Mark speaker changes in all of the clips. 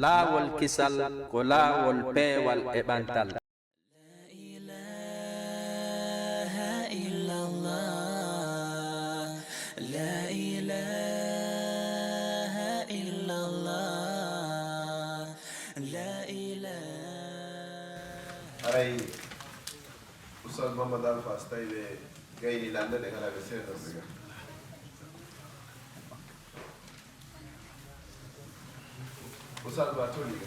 Speaker 1: laawol kisal ko laawol peewal e ɓantal.
Speaker 2: aray Oustaz Mamadou Fass tawi ɓe gayni lande ɗe ngala ɓe seeɗa Oustaz Ba toliga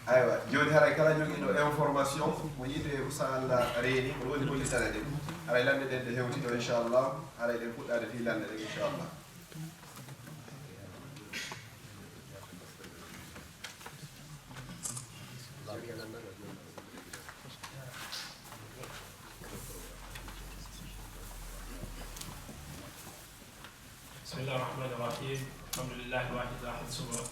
Speaker 2: aywa joni haray kala joguiɗo information mo yiide Oustaz reeni ko woni hollitane ɗen haray lande ɗen ɗe hewtiɗo inchallah haray ɗen puɗɗade fi lande ɗen inchallah
Speaker 3: bismillah ar-rahman ar-rahim alhamdulillahi wahid ahad samad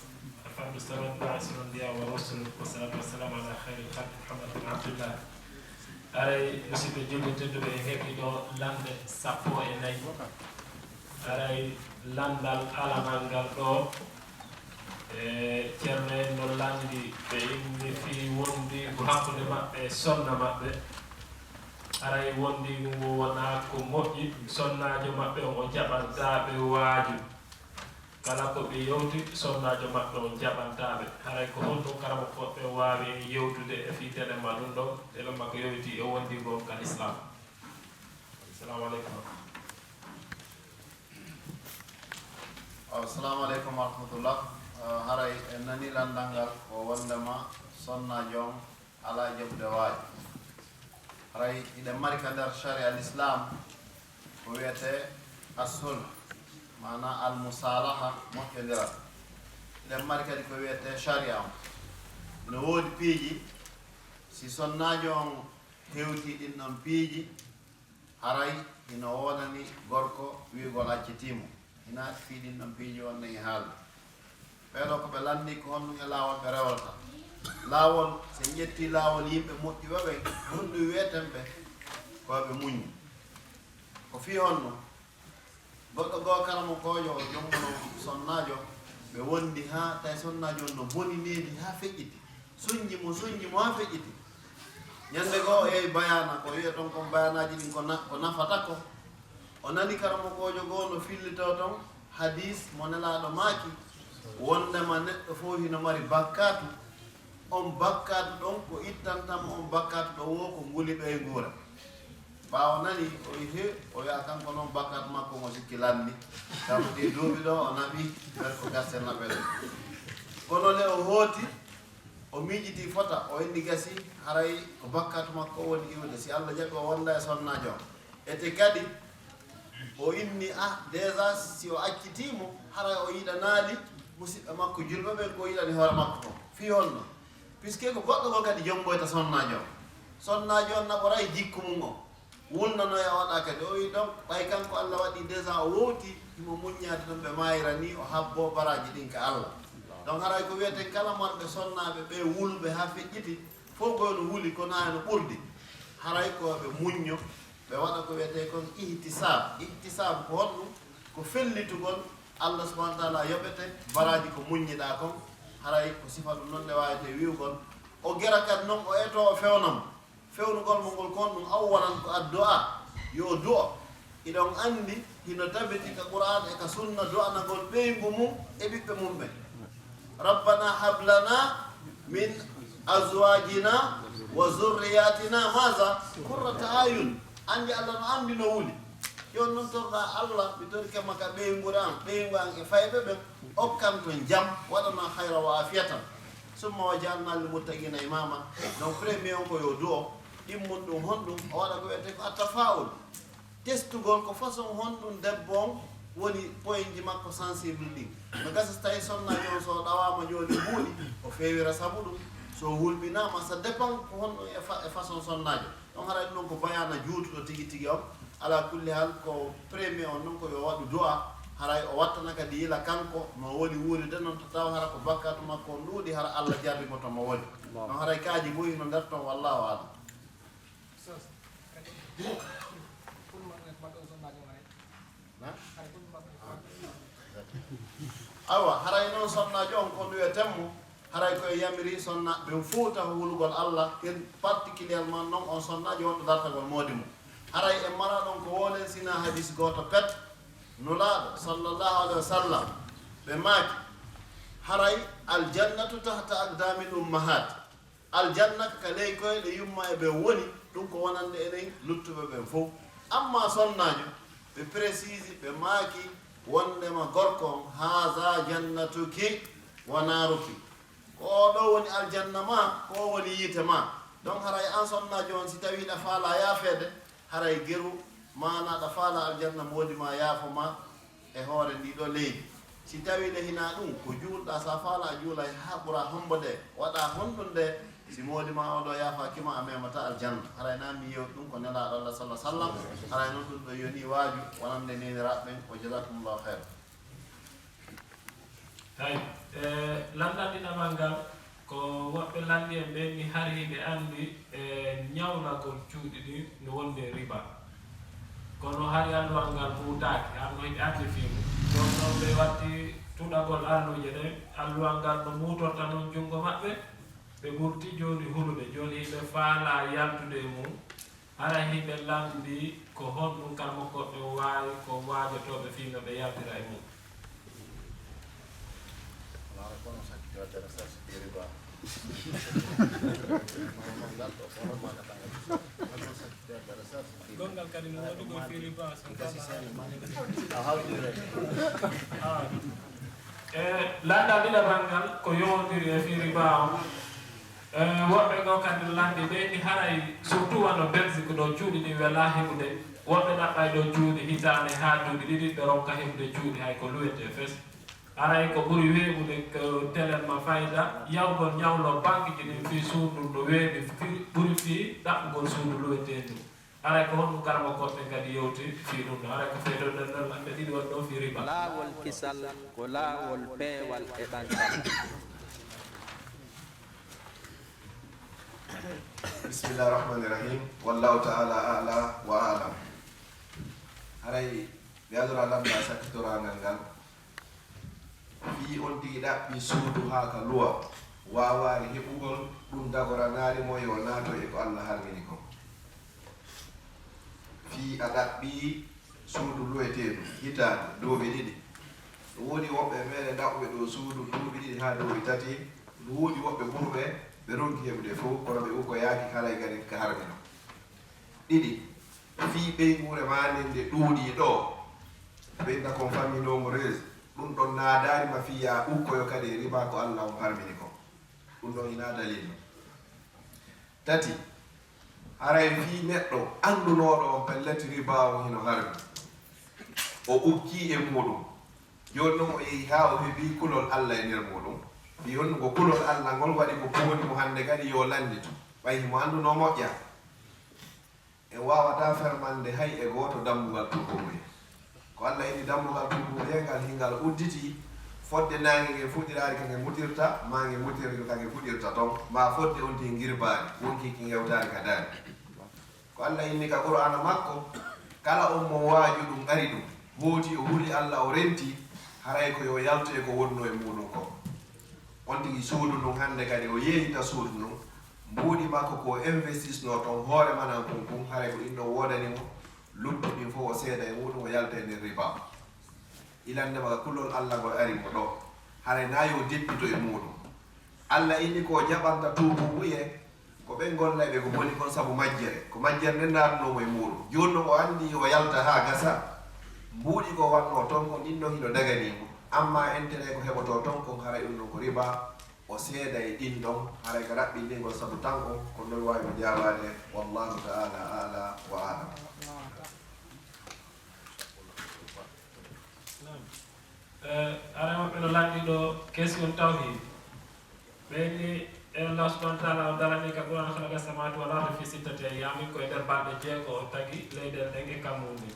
Speaker 3: الفرد الصمد باعث الانبياء والرسل والصلاه والسلام على خير الخلق محمد بن عبد الله aray musidɓe julɓe tedduɓe heɓiɗo lande sappo e nayyi aray landal alamal ngal ɗo e ceerno en no landi ɓe inni fi wondi ko hakkude maɓɓe e sonna maɓɓe aray wondi ngo wona ko moƴƴi sonnajo maɓɓe o jaɓantaɓe waaju kala ko ɓe yewti sonnajo maɓɓe o jaɓantaɓe haray ko honɗum karama koɓɓe wawi yewtude e fiitene ma ɗum ɗon ele makko yewti e wondigol kal islam. Assalamu aleykum.
Speaker 4: Assalamu aleykum wa rahmatullah. Haray en nani landal ngal ko wondema sonnajo on ala jaɓude waaji haray iɗen mari ka nder sharia al islam ko wiyete as-sulh mana al musalaha moƴƴodiral iɗen mari kadi ko wiyete sharia on no woodi piiji si sonnajo on hewti ɗin ɗon piiji haray ino wodani gorko wiigol accitimo ina fii ɗin ɗon piiji wonne e haalde ɓeeɗo ko ɓe landi ko honɗum e laawol ɓe rewata laawol so ƴetti laawol yimɓe moƴƴuɓe ɓe honɗum wiyeten ɓe koɓe muñi ko fii honno goɗɗo goo kala mo kojo o jommono sonnajo ɓe wondi ha tawi sonnajo on no boni needi ha feƴƴiti suñji mo ha feƴƴiti ñande goo o yehi bayana ko wiya ton kon bayanaji ɗin ko nafata ko o nani karamo kojo goo no fillito ton hadis mo nelaɗo maaki wondema neɗɗo fof hino mari bakkatu on bakkatu ɗon ko ittantamo on bakkatu ɗo wo ko nguliɗo e guura ɓawo nani o wi he o wiya kanko noon bakkatu makko mo sikki landi sabu ɗi duuɓi ɗo o naɓi ɓer ko gasse naɓe ɗo kono ne o hooti o miijiti fota o inni gasi haray ko bakkatu makko o woni iwde si Allah jaɓi o wonda e sonnajo o ete kadi o inni déjà si o accitimo haray o yiɗanaali musidɓe makko julɓe ɓen ko yiɗani hoore makko toon fi honno puisque ko goɗɗo go kadi jomboyta sonnajo o sonnajo on naɓoray jikku mum o wulnano e waɗa kadi o wi donc ɓay kanko Allah waɗi déjà o wowti himo muññade ɗum ɓe mayira ni o habbo baraji ɗin ka Allah donc haray ko wiyeten kala marɓe sonnaɓe ɓe wulɓe ha feƴƴiti fof koyno wuli kono ha no ɓurdi haray ko ɓe muñño ɓe waɗa ko wiyete kon ihtisab ko honɗum ko fellitugol Allah subahana taala yoɓete baraji ko muññiɗa kon haray ko sifa ɗum noon nde wawete wiwgol o gera kadi noon o eto o fewnamo fewnugol mo ngol kon ɗum awwalan ko addu'a yo du'o iɗon andi hino tabiti ka qur'an e ka sunna du'anagol ɓeygu mum e ɓiɓɓe mum ɓe rabbana hablana min azwajina wa zurriyatina maza qurrata ayun andi Allah no andi no wuli yon noon torɗa Allah mi tori kema ka ɓeygu an e fayɓe ɓen okkan ton jam waɗana hayra wa afiyatan summa wajalna lil muttaqina imama. Donc premier on ko yo do immun ɗum honɗum o waɗa ko wiyete ko attafaul testugol ko façon honɗum debbon woni point ji makko sensible ɗin no gasa so tawi sonnaji on so ɗawama joni huuɗi o fewira sabu ɗum so hulɓinama ça dépend ko honɗum e façon sonnaji ɗon haray ɗum ko bayana juutuɗo tigui tigui on ala kulli hal ko premier on noon ko yo waɗu du'a haray o wattana kadi yila kanko no woni wuuride noon to taw hara ko bakkatu makko on ɗuuɗi hara Allah jarrimo to mo woni ɗon haray kaaji boyi no nder ton wallahu alam awa haray noon sonnaji on ko nduwe temmo haray koye yamiri sonna ɓe fuuta hulugol Allah ken particulièrement noon on sonnaji wonɗo dartagol moodi mum haray e mara ɗon ko wolen sina hadis goto pet nulaaɗo sallllahu alayhi wa sallam ɓe maaki haray aljannatu tahta aqdamil ummahat aljanna ka ley koyɗe yumma e ɓe woni ɗum ko wonande enen luttuɓe ɓen fof amma sonnajo ɓe précise ɓe maaki wondema gorko on haza jannatuki wa naruki ko ɗo woni aljanna ma ko woni yiite ma donc haray an sonnajo on si tawi ɗa faala yaafede haray geru mana ɗa faala aljanna moodi ma yaafo ma e hoore ndi ɗo leydi si tawi ɗe hina ɗum ko juulɗa sa faala a juula ha ɓura hombode waɗa honɗum nde si moodi ma oɗo yaafa kima a memata aljanna haray nammi yew ɗum ko nelaɗo Allah sallah sallam haray noon ɗum ɗo yoni waaju wonande neniraɓe ɓen ko jasakumllahu heir
Speaker 3: hay lanɗanɗinamal ngal ko woɓɓe lanndi en ɓen mi hari ɓe anndi ñawnagol cuuɗi ɗi no wonde riba kono hari alluwal ngal huutaaki arno yiɗi arde fiimu ɗon noon ɓe watti tuɗagol alluje ɗen alluwal ngal no muutorta noon junngo maɓɓe ɓe ɓurti jooni hulude jooni yimɓe faala yaltude e mum hara yimɓe lamdi ko honɗum kalmo goɗɓe waawi ko waajotoɓe fiino ɓe yaltira e mum
Speaker 5: gongal kadi mo waɗugol fi riba
Speaker 3: landal ɗiɗaɓal ngal ko yowodiri e fi riba on woɓɓe go kadi landi ɓeyni haray surtout wano Belgique ɗo cuuɗi ɗi wela heɓude woɓɓe ɗaɓɓay ɗo cuuɗi hitande ha duuɓi ɗiɗi ɓe ronka heɓude cuuɗi hay ko luwete fes haray ko ɓuri weeɓude ko téléma fayida yawgol ñawlo banque ji ɗin fi suudu no weeɓi ɓuri fi ɗaɓɓugol suudu luwetendu haray ko honɗum karama goɗɗe kadi yewti fi ɗum ɗo haray ko feeto ɗenɗon lamɓe ɗiɗi won ɗo fi riba
Speaker 1: laawol kisal ko laawol peewal e ɓantal
Speaker 2: bismillah rahmani rahim wallahu taala ala wa alam haray ɓe adora lamɗa sakkitorangal ngal fi on tigi ɗaɓɓi suudu ha ka luwa wawari heɓugol ɗum dagoranari mo yo naato e ko Allah harmini ko fi a ɗaɓɓi suudu luweteɗum hitande duuɓi ɗiɗi ɗum woni woɓɓe meɗe ɗaɓɓuɓe ɗo suudu duuɓi ɗiɗi ha duuɓi tati ɗum woni woɓɓe ɓurɓe ɓe ronki heɓude fof kono ɓe ukko yaaki kalay gari ka harmino ɗiɗi fi ɓeygure ma nde ɗuuɗi ɗo ɓeyda kon famille nombreuse ɗum ɗon naadarima fiya ukkoyo kadi riba ko Allah on harmini ko ɗum ɗon ina dalil tati haray fi neɗɗo andunoɗo on pelleti riba o hino harmi o ukki e muɗum joni noon o yehi ha o heeɓi kulol Allah e nder muɗum fi on ko kulol Allah ngol waɗi ko pooni mo hande kadi yo landito ɓay mo anduno moƴƴa e wawata fermande hay e goto dammugal tukomuye ko Allah ini dammugal tukomuye ngal hingal udditi fodde nange nge fuɗɗirari kange mutirta ma nge mutirri kange fuɗɗirta toon ma fodde on ti girbari wonki ki gewtari ka daari ko Allah inni ka qur'ana makko kala on mo waaju ɗum ari ɗum hooti o huuli Allah o renti haray ko yo yalto e ko wonno e muɗum ko on tigi suudu ɗum hande kadi o yeeyita suudu ɗum mbuuɗi makko ko investisno toon hoore manan kunkum haray ko ɗin ɗo wodanimo luttuɗin fof o seeda e muɗum o yalta e nder riba ilandema kullol Allah ngol ari mo ɗo haray na yo deppito e muɗum Allah inni ko jaɓanta tuubu wuye ko ɓen gollay ɓe ko boni kon sabu majjere ko majjere nde ndarnomo e muɗum joni no o andi o yalta ha gasa mbuuɗi ko wanno toon ko ɗin ɗo hino daganimo amma intérêt ko heɓoto toon kon haray ɗum ɗon ko riba o seeda e ɗin ɗon haray ka raɓɓindingol sabu tan o ko noon wawi mo jawade wallahu taala ala wa alam.
Speaker 3: ara maɓɓe no lanɗi ɗo question tawhid ɓeyni Allah subhanahu wa ta'ala o darani ka ɓurana khalaqa samawati wal ardi fi sittati ayamin koye nder balɗe jeego o tagi leyɗele ɗen e kammundi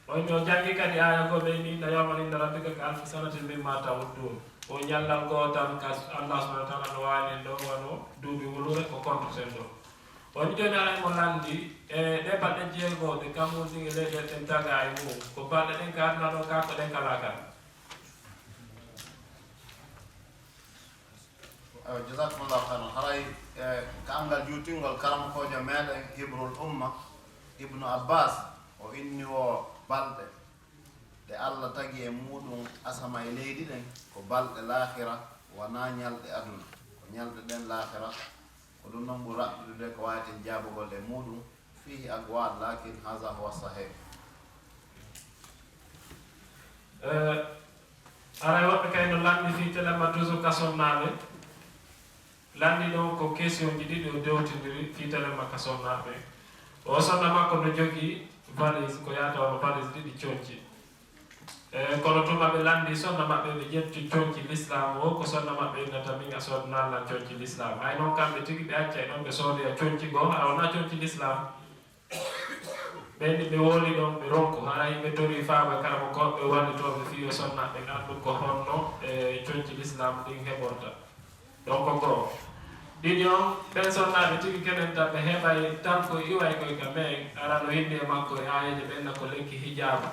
Speaker 3: on o jangi kadi aya go ɓeyni inna yawman inda rabbika ka alfi sanatin mimma ta'uddun o ñallal goo tan ka Allah subhanahu wa ta'ala no wani ɗo wano duuɓi wulure ko contreten ɗo on joni ara mo landi e ɗe balɗe jeego ɗe kammundi e leyɗele ɗen taga e mum ko balɗe ɗen ka aduna ɗo ka ko ɗen kala kan.
Speaker 4: jazakumullahu khairan. Haray kangal juutingol karam kojo meɗen hibrul umma ibnu abbas o inni o balɗe ɗe allah tagi e muɗum asama e leydi ɗen ko balɗe lahira wona ñalɗe aduna ko ñalɗe ɗen lahira ko ɗum noon ɓuri raɓɓiɗude ko waweten jabogol e muɗum fihi aqwal lakin haza huwa sahih.
Speaker 3: aray woɓɓe kay no lanɗi fi telema toujours kasonnaɓe lanndi ɗon ko question ji ɗiɗi o dewtidiri fiitalema ka sonnaɓe o sonna makko no jogii valise ko yata ono valise ɗiɗi coñci kono tuma ɓe lanndi sonna maɓɓe ɓe ƴetti coñci l'islam o ko sonna maɓɓe innata min a sood nallan coñci l'islam hay noon kamɓe tigi ɓe acca e ɗon ɓe soodoya coñci goo hara wona coñci l'islam ɓenni ɓe wooli ɗon ɓe ronko hara yimɓe tori faaba karamo koɓe wallitoɓe fiyo sonnaɓe andu ko honno e coñci l'islam ɗin heɓorta donc goo ɗiɗi on ɓen sonnaɓe tigi kenen tan ɓe heɓay tan ko iway koye ka mais ara no yindi e makko e ayeje ɓenna ko lekki hijaba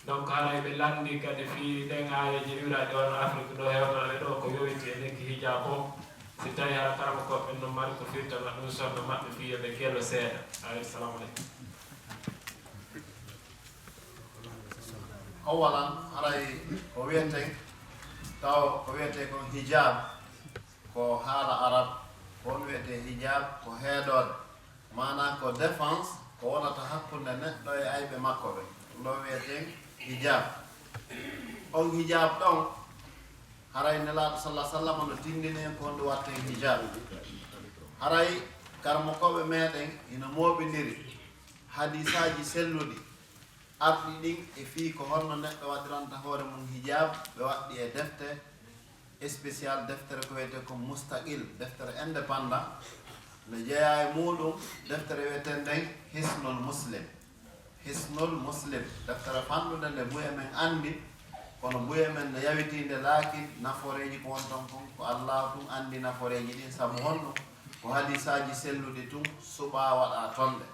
Speaker 3: donc haray ɓe landi kadi fi ɗen ayeje iwraɗe on afrique ɗo hewtaɓe ɗo ko yowiti e lekki hijaba o si tawi hara karama koɓe no mari ko firtana ɗum sonno maɓɓe fiyo ɓe gelo seeɗa assalamu aleykum.
Speaker 4: awalan haray ko wiyete taw ko wiyete ko hijab ko haala arab ko wiyete hijab ko heedode mana ko défense ko wonata hakkunde neɗɗo e ayɓe makko ɓe ɗo wiyete hijab on hijab ɗon haray nelaɗo sallah sallam no tindini ko nde watte hijab haray karmokoɓe meɗen ina moɓidiri hadisaji selluɗi arɗi ɗin e fii ko honno neɗɗo waɗiranta hoore mum hijab ɓe waɗɗi e defte spécial deftere ko wiyete ko mustaqil deftere indépendant no jeeya e muɗum deftere wiyeten nden hisnul muslim deftere fanɗude nde buye men andi kono buye men no yawitinde laakin naforeji ko won ton kon ko allah tum andi naforeji ɗin saabu honɗum ko hadisaji selluɗi tum suɓa waɗa tonɗe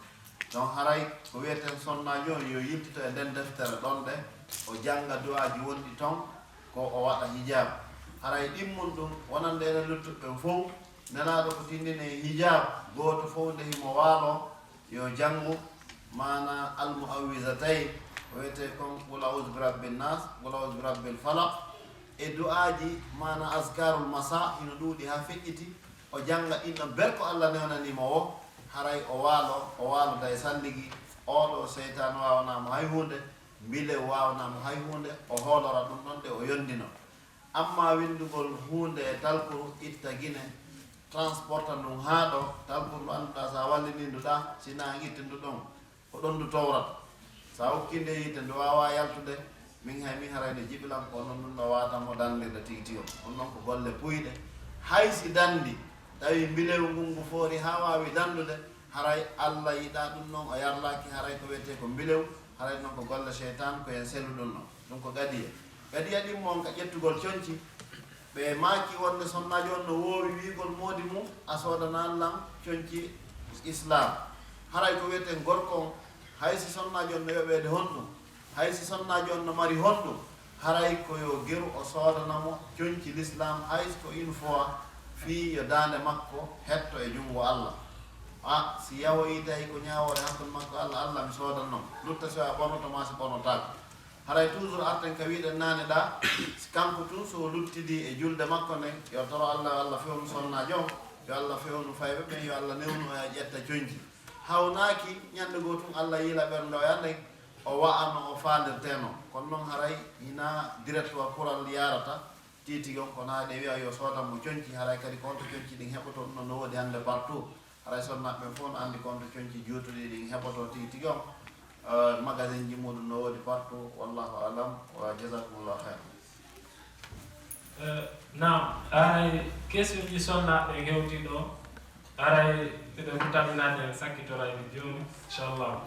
Speaker 4: donc haray ko wiyeten sonnaji on yo yiltito e nden deftere ɗon ɗe o janga duwaji wonɗi ton ko o waɗa hijab haray ɗimmum ɗum wonande ene luttuɓe fof nelaɗo ko tindine hijab goto fof nde himo waalo yo jangu mana almuawwisatayn ko wiyete kon qul a'udhu bi rabbin nas qul a'udhu bi rabbil falaq e du'aji mana azkarul masa hino ɗuuɗi ha feƴƴiti o janga ɗinɗon berko allah newnanimo o haray o waaloda e salligi oɗo seytan wawanamo hay hunde bile wawanamo hay hunde o hoolora ɗum ɗon de o yondino amma windugol hunde e talkuru itta guine transporta ɗum ha ɗo talkuru ɗo annduɗa sa wallininduɗa sina ittindu ɗon ko ɗon du towrata sa hokkinde yite ndu wawa yaltude min harayde jiɓilan ko noon ɗum ɗo watamo dandirde tigi tigi on noon ko golle puyɗe haysi dandi tawi mbilewu ngungu foori ha wawi dandude haray allah yiɗa ɗum noon o yarlaki haray ko wiyete ko mbilew haray noon ko golle cheytan ko hen sellu ɗum noon ɗum ko gadiya ɗimmo on ka ƴettugol coñci ɓe maaki wonde sonnaji on no woowi wiigol moodi mum a soodanallam coñci islam haray ko wiyeten gorko on haysi sonnaji on no yoɓede honɗum haysi sonnaji on no mari honɗum haray koyo geru o soodanamo coñci l'islam haysi ko une fois fii yo dande makko hetto e junngo allah si yawoyi tawi ko ñawore hakkude makko allah mi soodan noon lutta so a ɓornotoma si ɓornotako haray toujours arten ka wiɗen nane ɗa kanko tun so luttidi e julde makko nden yo toro allah fewnu sonnaji on yo allah fewnu fayɓe ɓen yo allah newnu o ƴetta coñci hawnaki ñande goo tun allah yiila ɓernde o yanden o wa'ano o fandirteno kono noon haray hina direct wa kural yarata titi gon ko naade wiya yo soodam mo conci haray kadi compte conci ɗin heɓoto ɗum no woodi hannde partout haray sonnaɓe fof no anndi compte conci juutuɗi ɗin heɓoto titi gon magasin ji muɗum no woodi partout wallahu alam wa jasakumullah khair.
Speaker 3: Naam, aray question ji sonnaɓe hewti ɗo aray ɓeɓe mutaminade en sakkitorayde joni inchallah.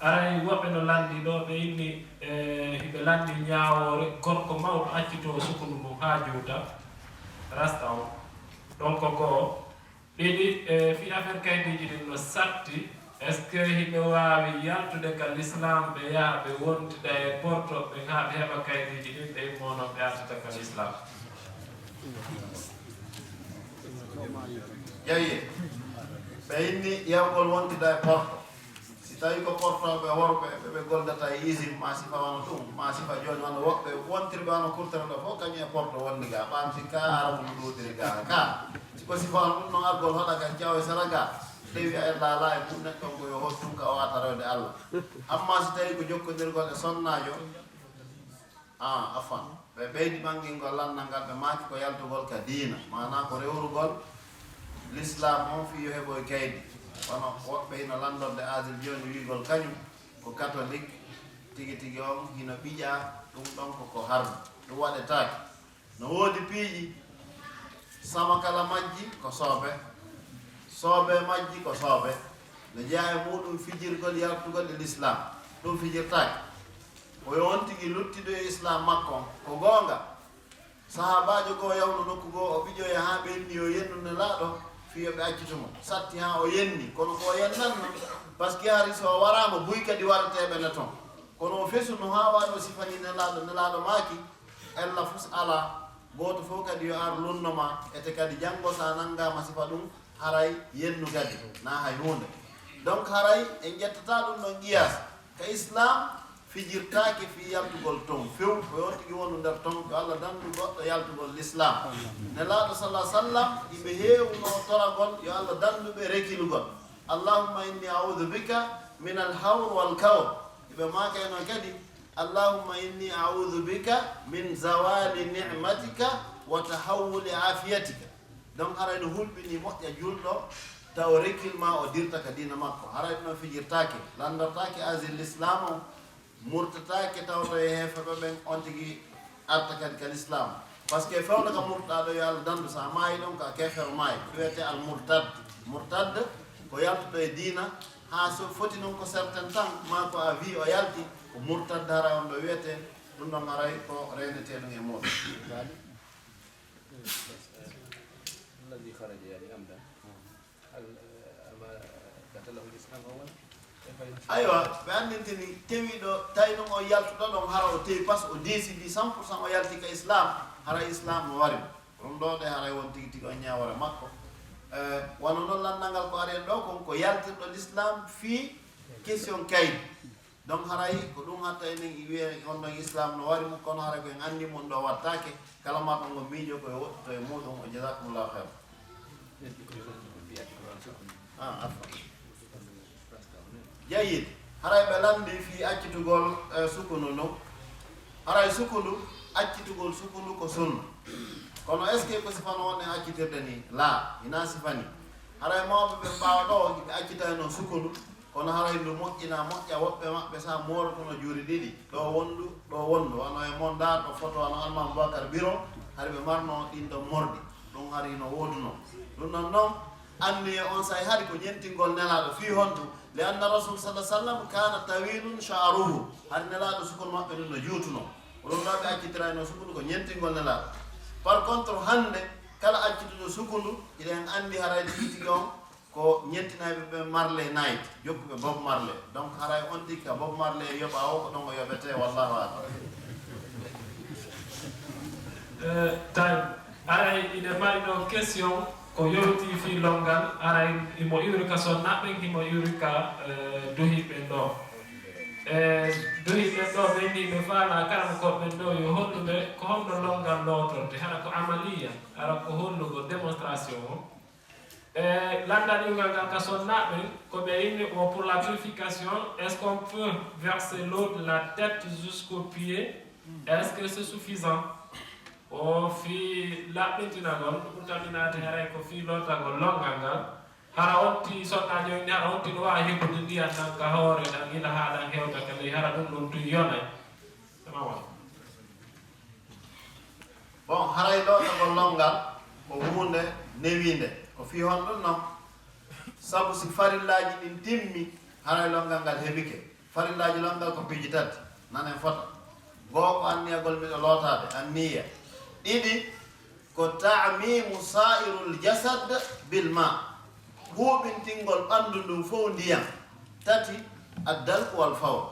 Speaker 3: Aray woɓɓe no landi ɗo ɓe inni hiɓe landi ñawore kono ko mawɗo accito sukundu mum ha juuta rasta o donc ko ɗiɗi fi affaire kaydiji ɗin no satti est ce que hiɓe wawi yaltude ka l'islam ɓe yaha ɓe wontida e portoɓe ha ɓe heɓa kaydiji ɗin ɓe immono ɓe artata ka l'islam.
Speaker 4: Yeyi ɓe inni yewgol wontida e porto si tawi ko portoɓe worɓe ɓeɓe goldata e usine ma sifa wano ɗum ma sifa joni wano woɓɓe wontirɓe wano Courtrai ɗo fof kañum e porto wonni ga ɓamsi ka arabu no ɗuɗiri ga ka ko sifa wano ɗum noon argol hoɗa ka jawe sara ga dewi a laala e mum neɗɗon ko yo hottum ka o wata rewde Allah amma si tawi ko jokkodirgol e sonnajo afan ɓe ɓeydi ɓangilngol landal ngal ɓe maaki ko yaltugol ka diina mana ko rewrugol l'islam on fi yo heɓoye kaydi wono woɓɓe hino landorde asile joni wigol kañum ko catholique tigi tigi on hino ɓiƴa ɗum ɗon koko harmi ɗum waɗetake no woodi piiji sama kala majji ko soobe soobe majji ko soobe ne jeeya e muɗum fijirgol yaltugol e l'islam ɗum fijirtake oyo on tigi luttiɗo e islam makko ko goonga sahabajo goo yawno nokku goo o ɓiƴoye ha ɓenni yo yennude laaɗo fiyoɓe accitumo satti ha o yenni kono ko yennanno par ce que hari so warama buy kadi warateɓe ne toon kono o fesuno ha waɗi o sifani nelaɗo maaki ella fus ala goto fof kadi yo ar lunnoma ete kadi janggo sa nanggama sifa ɗum haray yennu kadi na hay hunde donc haray en ƴettata ɗum ɗon qiyas ka islam fijirtake fi yaltugol ton few ko on tigi wonu nder ton ko Allah dandu goɗɗo yaltugol l'islam nelaɗo sallah sallam iɓe heewno toragol yo Allah danduɓe rekilugol allahumma inni a'udhu bika min alhawr wal kawr iɓe makayno kadi allahumma inni a'udhu bika min zawali ni'matika wa tahawuli afiyatika donc haray no hulɓini moƴƴa julɗo taw rekilma o dirta ka dina makko haray ɗum no fijirtake landartake asile l'islam o murtatake tawto e heefaɓe ɓen on tigi arta kadi ka l'islam par ce que fewde ka murtaɗo yo Allah dandu sa maayi ɗon ka kefere maayi wiyete al murtad ko yaltuɗo e diina ha so foti noon ko certain temps ma ko a wi o yalti ko murtad hara on ɗo wiyete ɗum ɗon aray ko reynete ɗum e muɗum
Speaker 1: الذي خرج يعني أمدا هل قتله الإسلام أولا؟
Speaker 4: aywa ɓe andintini tewiɗo tawi ɗum o yaltuɗo ɗon hara o tewi par ce que o décidi 100% o yalti ka islam hara islam no wari ɗum ɗo ɗe haray won tigi tigi o ñawore makko wono noon landal ngal ko ari en ɗo kon ko yaltirɗo l'islam fi question kaydi donc haray ko ɗum hatta enen wiye on ɗon islam no wari mum kono haray koyen andi mum ɗo wattake kala ma ɗon ngo miijo koye woɗɗoto e muɗum o jasakumullahu khair jayid haray ɓe landi fi accitugol sukundu ndu haray sukundu accitugol sukundu ko sunna kono est ce que ko sifano wonne accitirde ni la ina sifani haray mawɓe ɓe mbawa ɗo ɓe accitani noon sukundu kono haray ndu moƴƴina moƴƴa woɓɓe maɓɓe sa morotono juuri ɗiɗi ɗo wondu wano e monda ɗo photo wano Amadou Boubacar biro hari ɓe marno ɗin ɗon morɗi ɗum hari no woduno ɗum ɗon noon anni e on say hari ko ñentingol nelaɗo fi hontu li anna rasul sallah sallam kana tawilun sha'ruhu hari nelaɗo sukol maɓɓe ɗum no juutuno ɗum ɗo ɓe accitirayno sukundu ko ñentingol nelaɗo par contre hande kala accituɗo sukundu iɗen andi haray tigi on ko ñentinaɓe ɓe Marley night jokkuɓe Bob Marley donc haray on tigi ka Bob Marley yoɓa o ko ɗon o yoɓete wallahu alam
Speaker 3: Thème aray ine mari ɗo question ko yowti fi longal aray imo iwri ka sonnaɓe imo iwri ka duhiɓe ɗo duhiɓe ɗo ɓe ndi ɓe faala kala ko koɓɓen ɗo yo holluɓe ko honno longal lotorde hana ko amaliya ara ko hollugo démonstration o landal iwgal ngal ka sonnaɓe koɓe inni o pour la purification est ce qu'on peut verser l'eau de la tête jusqu'au pied est ce que c'est suffisant o fi laɓɓintinagol ɗum taminate haray ko fi lottagol longal ngal hara onti sonnajo ni hara onti no wawi hebbude ndiyam tan ka hoore ɗan ila haɗan hewta ka ley hara ɗum ɗum tuy yonay sama wa
Speaker 4: bon haray lottagol longal ko hunde newinde ko fi hon ɗum noon sabu si farillaji ɗin timmi haray longal ngal heɓike farillaji longal ko piiji tati nanen fota goo ko anniyagol miɗo lootade anniya ɗiɗi ko ta'mimu sa'irul jasad bil ma huɓintingol ɓandu ndum fof ndiyam tati addalku wal fawr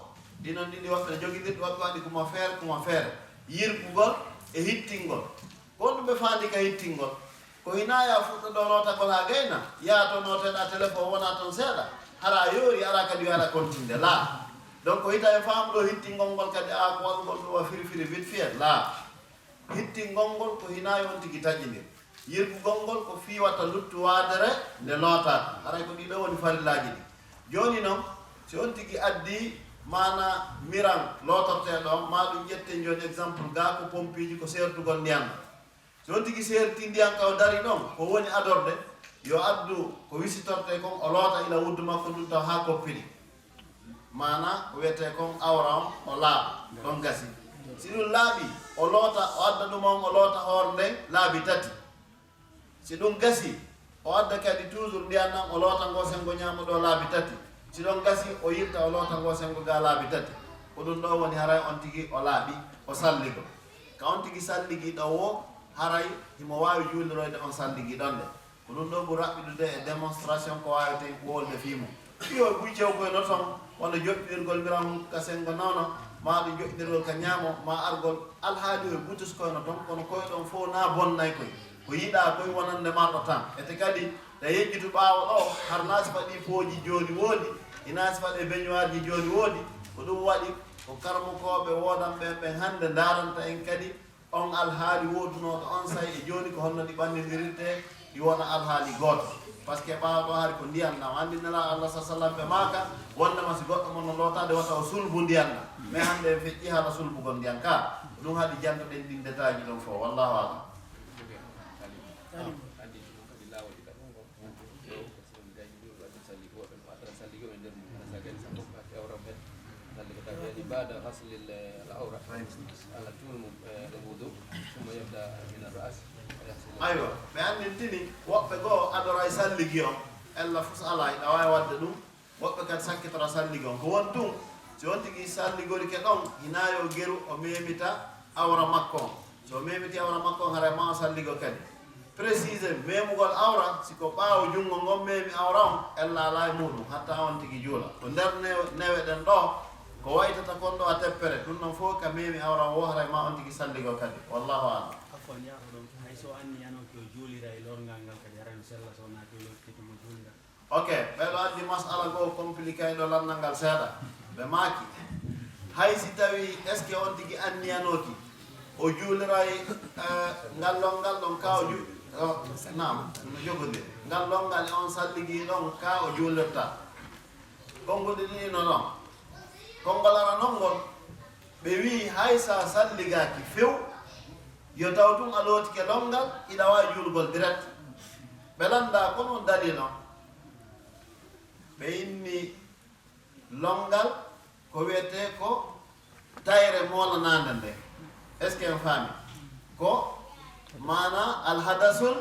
Speaker 4: ɗinon ɗiɗi woɓɓe ne jogiɗirɗi woɓɓe waɗi kuma feere yirɓugol e hittingol gonɗum ɓe faandi ka hittingol ko hinaya fuɗɗo ɗo lootagol ha gayna yaa to noteɗa téléphone wona toon seeɗa hara yoori ara kadi wiyaɗa continde laa donc ko hita e famɗo hittingol ngol kadi a ko waɗugol ɗum wa firifiri vite fait laa hittingol ngol ko hinayi on tigi taƴinir yirgugol ngol ko fi watta luttu waadere nde lootata haray ko ɗiɗo woni farillaji ɗi joni noon si on tigi addi mana miran lootorteɗo ma ɗum ƴetten joni exemple ga ko pompiji ko sertugol ndiyam si on tigi serti ndiyam ka o dari ɗon ko woni adorde yo addu ko wisitorte kon o loota ila wuddu makko ɗum taw ha koppiɗi mana ko wiyete kon awra on o laaɓa ɗon gasi si ɗum laaɓi o loota o adda ɗum on o loota hoore nden laabi tati si ɗum gasi o adda kadi toujours ndiyam nan o loota ngo sengo ñaamo ɗo laabi tati si ɗon gasi o yirta o loota ngo sengo ga laabi tati ko ɗum ɗo woni haray on tigi o laaɓi o salligo ka on tigi salligi ɗo wo haray himo wawi juuliroyde on salligi ɗon nde ko ɗum ɗo ɓuri raɓɓiɗude e démonstration ko wawete wolde fimo iyo buy cew koye no toon wona joƴƴinirgol miram ka sengo nawno ma ɗum joƴƴinirgol ka ñaamo ma argol alhaali e butus koyno toon kono koyɗon fof na bonnay koye ko yiɗa koye wonande maɗo tan ete kadi ɗe yejjitu ɓaawo ɗo har naasi faɗi pooji joni woodi inaasi faɗe beignoire ji joni woodi ko ɗum waɗi ko karmukoɓe wodanɓe ɓen hannde daranta en kadi on alhaali wodunoɗo on say e joni ko honno ɗi ɓannidirirte ɗi wona alhaali gooto par ce que ɓaawa ɗo hari ko ndiyam nam anndi nela allah sa sallam ɓe maaka wondema si goɗɗo mon no lootade wata o sulbu ndiyam nam mais hannde en feƴƴi haala sulbugol ndiyam ka ɗum haɗi jantoɗen ɗin détail ji ɗon fof wallahu alam
Speaker 1: بعد غسل العورة على طول الوضوء ثم يبدأ من الرأس
Speaker 4: aywa ɓe anndintini woɓɓe goo adoray salligi on ella fus alay ɗa wawi wadde ɗum woɓɓe kadi sakkitora salligi on ko won tun si on tigi salligori ke ɗon hinayo geru o memita awra makko on so memiti awra makko on haray ma o salligo kadi précise memugol awra siko ɓaawo junngo ngon memi awra on ella ala e muɗum hatta on tigi juula ko nder newe ɗen ɗo ko waytata kon ɗo a teppere ɗum noon fof ka memi awra wo haray ma on tigi salligo kadi wallahu alam ok ɓeɗo addi masala goo compliqué ɗo lannal ngal seeɗa ɓe maaki hay si tawi est ce que on tigi anniyanoki o juuliray ngallol ngal ɗon ka o nam no jogodir ngallol ngal e on salligi ɗon ka o juulirta konngol ɗiɗi no ɗon konngol ara non ngol ɓe wi hay sa salligaki few yo taw tun a lootike longal iɗa wawi juulgol direct ɓe landa kono dalil on ɓe inni longal ko wiyete ko tayre molanande nde est ce que en faami ko mana alhadasul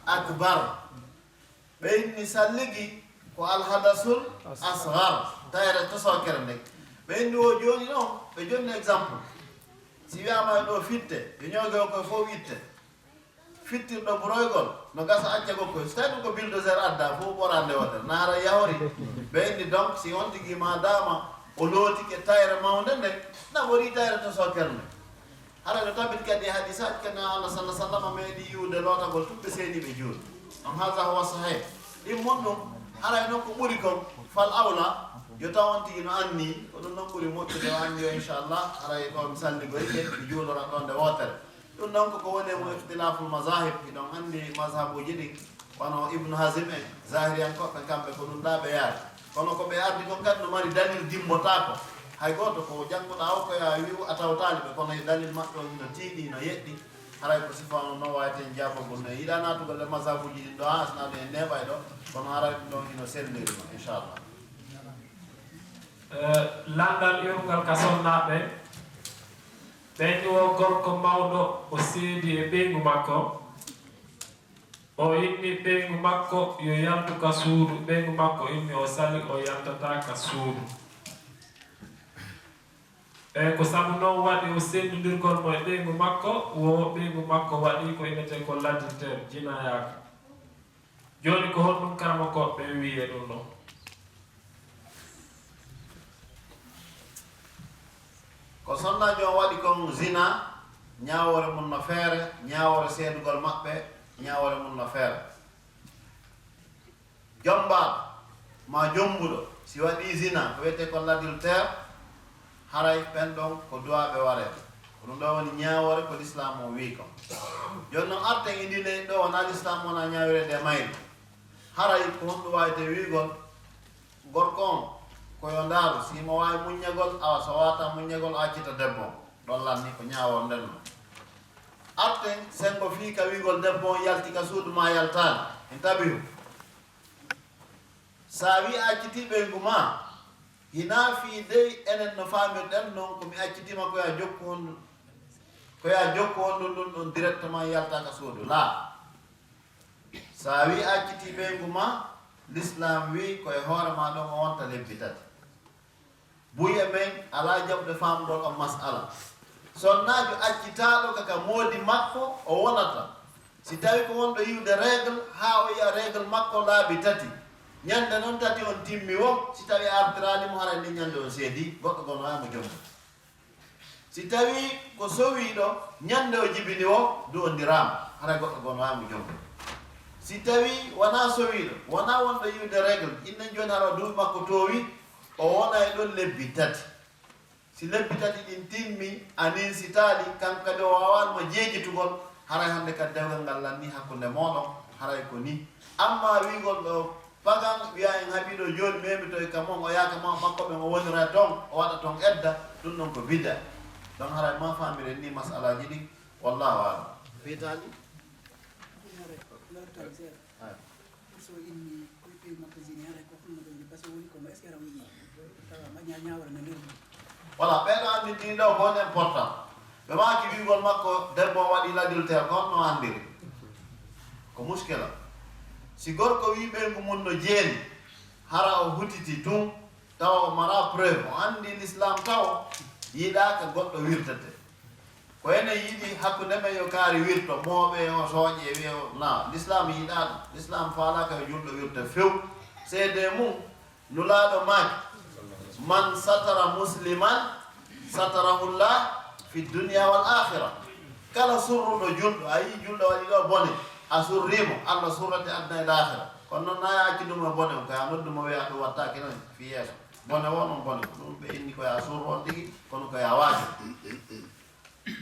Speaker 4: akbar ɓe inni salligi ko alhadasul asgar tayre tosokere nde ɓe inni o joni noon ɓe jonni exemple si wiyama ɗo fitte ɓe ñooge koye fof witte fittirɗo broygol no gasa accagol koye so tawi ɗum ko bulldozer adda fof ɓorande wotere naara yahori ɓe inni donc si on tigi ma dama o lootike tayre mawde nde naɓori tayre to sokere nde hara no tabit kadi hadisaji kadi allah sallah sallama meeɗi yiwde lootagol tuɓɓe seeniɓe juuɗe on haga howa sahih ɗin mon ɗum haray noon ko ɓuri kon fal awla yo taw on tigi no anni ko ɗum noon ɓuri moƴƴude o anni o inchallah haray ɗo mi salligoyke mi juuloran ɗon nde wootere ɗum noon koko woni mo ihtilaful mazahib iɗon anndi mazhabuji ɗi kono ibnu hasim en zahiriyankoɓe kamɓe ko ɗum ɗa ɓe yaari kono ko ɓe ardi kon kadi no mari dalil dimmotako hay goto ko janngoɗa o koya wiw a tawtali ɓe kono dalil maɓɓe no tiiɗi no yeɗɗi haray ko sifano no wayte jaabagol no yiɗa natugol e masabuji ɗin ɗo ha asnaɗo e neɓay ɗo kono haray ɗum ɗon ino sellirima inchallah
Speaker 3: landal ƴewgal ka sonnaɓe ɓeyni o gorko mawɗo o seedi e ɓeygu makko o inni ɓeygu makko yo yaltu ka suudu ɓeygu makko inni o sali o yaltata ka suudu ko sabu noon waɗi o sendudirgol mo e ɓeygu makko wo ɓeygu makko waɗi ko inete ko laddirtere jinayaka joni ko honɗum karama koɓe wiye ɗum ɗon
Speaker 4: ko sonnajo on waɗi kon zina ñawore mum no feere ñawore seedugol maɓɓe ñawore mum no feere jombaɗo ma jombuɗo si waɗi zina ko wiyete ko l'adultère haray ɓen ɗon ko duwaɓe warede ko ɗum ɗo woni ñawore ko l'islam o wi kon joni noon arten indine ɗo wona l'islam wona ñawirede mayri haray ko honɗum wawite wigol gorko on koyo ndaaru simo wawi muññagol awa so wata muññagol o accita debbo ɗon lanni ko ñaawo ndenno arten sengo fii ka wigol debbo on yalti ka suudu ma yaltani en tabihu sa wi acciti ɓeygu ma hina fii dey enen no famirɗen noon komi accitima koya jokku honɗum ɗum ɗon directement yalta ka suudu la sa wi acciti ɓeygu ma l'islam wi koye hoore ma ɗon o wonta lebbi tati buye men ala jaɓde famɗol on masala sonnajo accitaɗo kaka moodi makko o wonata si tawi ko wonɗo yiwde règle ha o yiya règle makko laabi tati ñande noon tati on timmi wo si tawi ardiranimo hara ndi ñande on seedi goɗɗo gon waymo jombo si tawi ko sowiɗo ñande o jibini wo duwondirama hara goɗɗo gon waymo jombo si tawi wona sowiɗo wona wonɗo yiwde règle innen joni hara duuɓi makko towi o wona e ɗon lebbi tati si lebbi tati ɗin timmi anin si taali kankadi o wawanmo jeejitugol haray hande kadi dewgal ngal lanni hakkude moɗon haray ko ni amma wigol ɗo pagan wiya en haaɓiɗo joni memi to e kamon o yaaka ma makko ɓen o wonira toon o waɗa toon edda ɗum ɗon ko bidda donc haray ma famiren ni masalaji ɗi wallahu alam wiyetali voilà ɓeɗo anditini ɗo ko woni important ɓe maki wigol makko debbo waɗi l'adultère kon no andiri ko muskila si gorko wi ɓeygu mum no jeeni hara o hutiti tun tawa o mara preuve o andi l'islam taw yiɗaka goɗɗo wirtete ko ene yiɗi hakkude men yo kaari wirto mooɓe o sooƴe wiye na l'islam yiɗa ɗum l'islam falaka yo julɗo wirte few seede mum nulaɗo maaki man satara musliman satarahullah fi dunia wal akhira kala surruɗo julɗo a yi julɗo waɗi ɗo bone a surrimo allah surrate adna e lahira kono noon naya accidumo e bone o koye a noddumo wiya ɗum wattaki noon fi yeeso bone wo noon bone ɗum ɓe inni koye a surro on tigi kono koye a waaji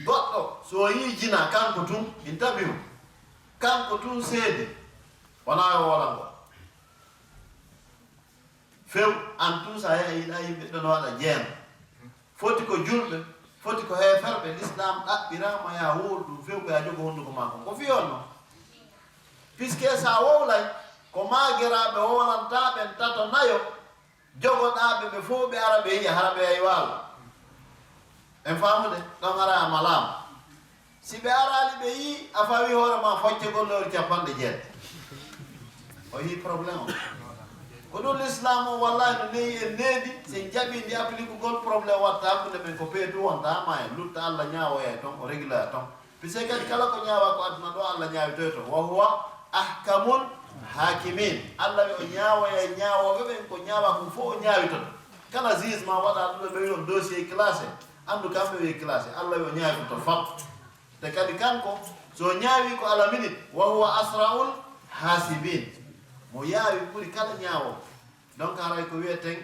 Speaker 4: goɗɗo so yi jina kanko tun in tabihu kanko tun seedi wona yo wolango few en tout ça ya yiɗa yimɓe ɗon waɗa jeeno foti ko julɓe foti ko heeferɓe l'islam ɗaɓɓirama ya wuur ɗum few ɓe a jogo honduko makko ko fiyon noon puisque sa wowlay ko magiraɓe wowlantaɓen tato nayo jogoɗaɓe ɓe fof ɓe ara ɓe yiya hara ɓe ay waalo en famude ɗon ara a malama si ɓe arali ɓe yi a fawi hoore ma focce gollori capanɗe jeette o yi probléme o ko ɗum l'islam o wallahi no neyi en needi sen jaɓi ndi applique gol probléme watta hakkude men ko peetu wonta ma en lutta allah ñaawoya toon o régula toon puisque kadi kala ko ñaawa ko aduna ɗo allah ñaawitoy to wa huwa ahkamul hakimin allah wi o ñaawoya ñaawoɓe ɓen ko ñaawa ko fof o ñaawitoto kala jugement waɗa ɗum ɓe wi on dossier classé andu kamɓe wi classé allah wi o ñaawitoto fat te kadi kanko so ñaawi ko ala minute wa huwa asraul hasibin mo yaawi ɓuri kala ñaawo donc haray ko wiyeten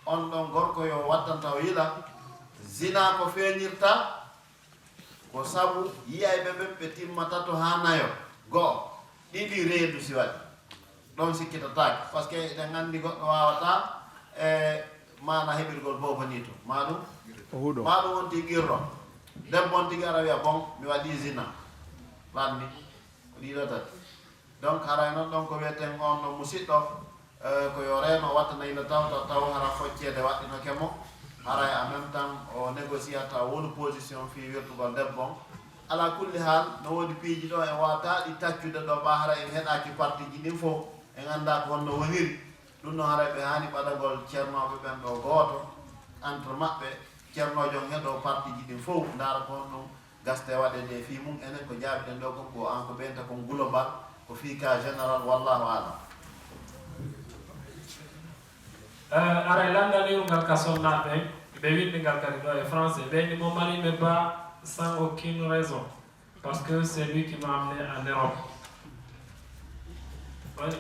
Speaker 4: on ɗon gorko yo wattanta o yila zina ko feeñirta ko sabu yiyayɓe ɓen ɓe timmata to ha nayo go'o ɗiɗi reedu si waɗi ɗon sikkitatake par ce que eɗen gandi goɗɗo wawata e mana heɓirgol bobo ni to maɗum maɗum on tigi girro debbo on tigi ara wiya bon mi waɗi zina landi ko ɗiɗo tati donc haray noon ɗon ko wiyeten on no musidɗo ko yo reeno watta naylo taw hara foccede waɗɗino kemo haray en même temps o négociata wonu position fi wirtugol debbon ala kulli hal no wodi piiji ɗo en wata ɗi taccude ɗo ɓa hara en heɗaki parti ji ɗin fof en anda ko honno woniri ɗum no haray ɓe hani ɓaɗagol ceernoɓe ɓen ɗo gooto entre maɓɓe ceernojon heɗo parti ji ɗin fof ndara ko honno gaste waɗede fi mum enen ko jaaɓiɗen ɗo ko an ko ɓenta kon global ko fi ka général wallahu alam
Speaker 3: aray landanirungal ka sonnaɓe ɓe windigal kadi ɗo e français ɓeyni mo mariɓe ba sans aucune raison parce que c'est lui qui m'a amené en Europe.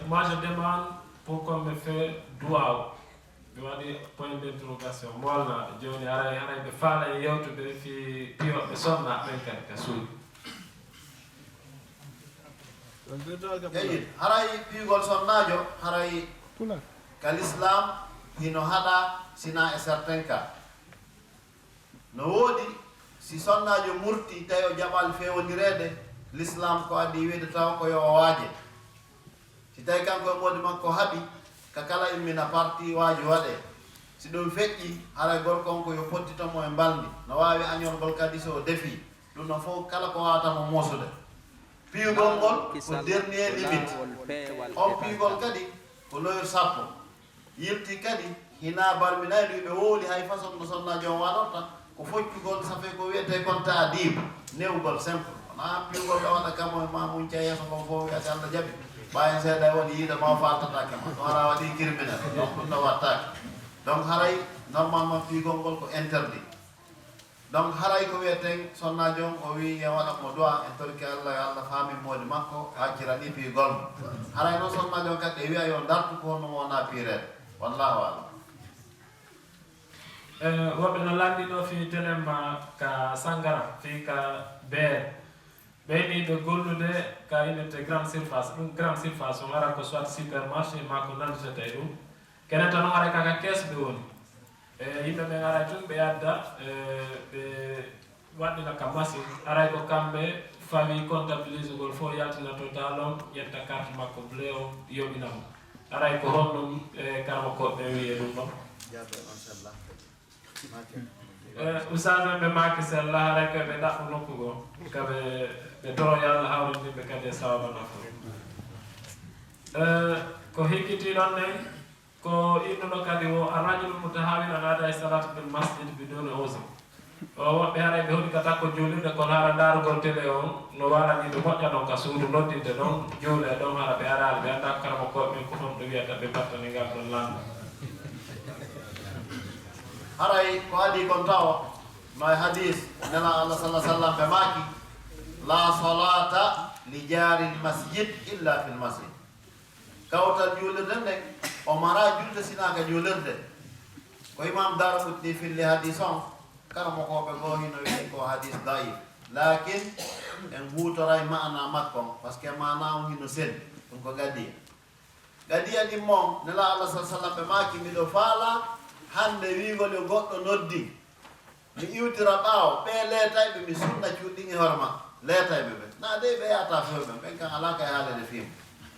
Speaker 3: Moi je demande pourquoi me fait doigt. Je vais dire point d'interrogation. Moi là, je dis aray ɓe faala e yewtude fi piyoɓe sonna ɓen kadi ka suuɗi.
Speaker 4: Yeyit haray piigol sonnajo haray ka l'islam hino haɗa sina e certain cas no woodi si sonnajo murti tawi o jaɓal fewnirede l'islam ko addi wiide taw ko yo o waaje si tawi kanko e modi makko haaɓi ka kala immina parti waaji waɗe si ɗum feƴƴi haray gorkon ko yo pottitomo e mbaldi no wawi añorgol kadi so o defi ɗum no fof kala ko wawatamo muusude piigol ngol ko dernier limite on piigol kadi ko loyir sappo yilti kadi hina barminayɗo ɓe wowli hay façon no sonnajo on waɗorta ko foccugol ça fait ko wiyete kon ta'dib newgol simple wona piigol ɗo waɗa kamo ma munca yeeso kon fof wiyate Allah jaɓi ɓayen seeɗa e woni yiide ma faltatake ma ɗum ara waɗi criminel donc ɗum ɗo wattake donc haray normalement piigol ngol ko interdit donc haray ko wiyeten sonnajo on o wi yen waɗa mo dowa en torki Allah yo Allah faami modi makko accira ɗi piigol haray noon sonnajo on kadi e wiya yo dartu ko honno wona piirede wallahu alam
Speaker 3: woɓɓe no lanndino fi Thème ka sangara fi ka beere ɓeyniɓe gollude ka inete grande surface ɗum grande surface on ara ko soit supermarché ma ko nanditete ɗum kenen tan o ara kaka kees ɓe woni yimɓe ɓe ara tun ɓe adda ɓe waɗɗina ka machine aray ko kamɓe fawi comptabilise gol fof yaltina total on ƴetta carte makko blé on yoɓinamo aray ko honɗum karmo koɓe wiye ɗum ɗon Ousamne ɓe maki sella haray koɓe ɗaɓɓu nokku goo kaɓe ɓe toro yo Allah hawrindiɓe kadi e sawaba nafo ko hikkiti ɗon nen ko innuno kadi o arrajulu mutahawin an ada e salatu bil masjid biduni uzr o woɓɓe haray ɓe hoɗi ka takko juulirde kono hara darugol télé on no warani ɓe moƴƴa ɗon ka suudu noddinde ɗon juule ɗon hara ɓe arali ɓe anda karamo koɓe ko honɗo wiyata ɓe battani ngal ɗon landa
Speaker 4: haray ko adi kon tawa no e hadis nela Allah sallallahu alaihi wasallam ɓe maaki la salata li jari l masjid illa fil masjid kawtal juulirde nden o mara julde sinaka juulirde ko imam dara fuɗɗi filli hadis on karamo koɓe goo hino wi'i ko hadis daif lakin en huutoray mana makkon par ce que mana on hino sel ɗum ko gaddiya gaddiya ɗin moom nela Allah sallallahu alaihi wasallam ɓe maaki miɗo faala hande wigol yo goɗɗo noddi mi iwtira ɓaawo ɓe leetayɓe mi sunna cuuɗɗin e hoore ma leetayɓe ɓe na de ɓe yata fewɓe ɓen kan ala ka haalede fiima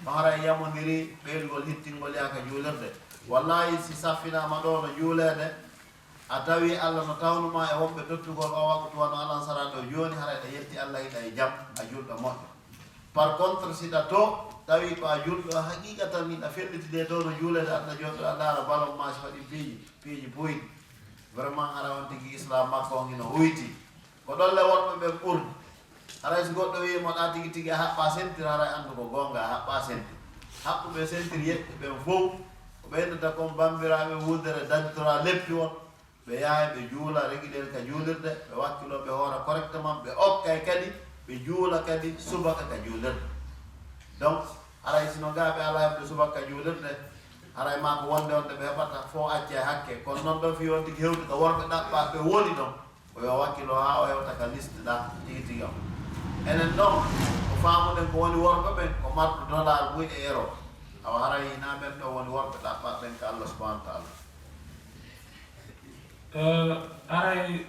Speaker 4: on hara yamodiri ɓeydugol hittingol yaka juulirde wallahi si saffinama ɗo no juulede a tawi Allah no tawnuma e wonɓe tottugol o waktu wano alansara ɗo joni hara ɗa yetti Allah yiɗa e jaam a julɗo moƴƴo par contre siɗa to tawi ko a julɗo haqiqatan ni ɗa fellitide to no juulede aɗa joɗɗo a daara balon ma si waɗi piiji boyɗi vraiment hara on tigui islam makko on hino huyti ko ɗolle wonɓe ɓen ɓurdi haray so goɗɗo wimo ɗa tigui tigui a haɓɓa sentir haray andu ko gonga a haɓɓa sentir haɓɓuɓe sentir yeɓɓe ɓen fof ko ɓeynata kon bambiraɓe wuddere dañtora leppi on ɓe yaha ɓe juula reguiɗel ka juulirde ɓe wakkiloɓe hoora correctement ɓe okkay kadi ɓe juula kadi subaka ka juulirde donc haray sino ga ɓe ala heɓde subaka ka juulirde haray ma ko wonde wonde ɓe heɓata fo acce hakke kono noon ɗon fi on tigui hewde ko worɓe ɗaɓɓa ɓe woni ɗon koyo wakkilo ha o hewta ka liste ɗa tigui tigui o enen ɗon ko famuɗen ko woni worɓe ɓen ko marɗo dollar ɓuy e euro awa haray na ɓen ɗo woni worɓe ɗaɓɓa ɓen ko Allah subhanahu wa taala
Speaker 3: aray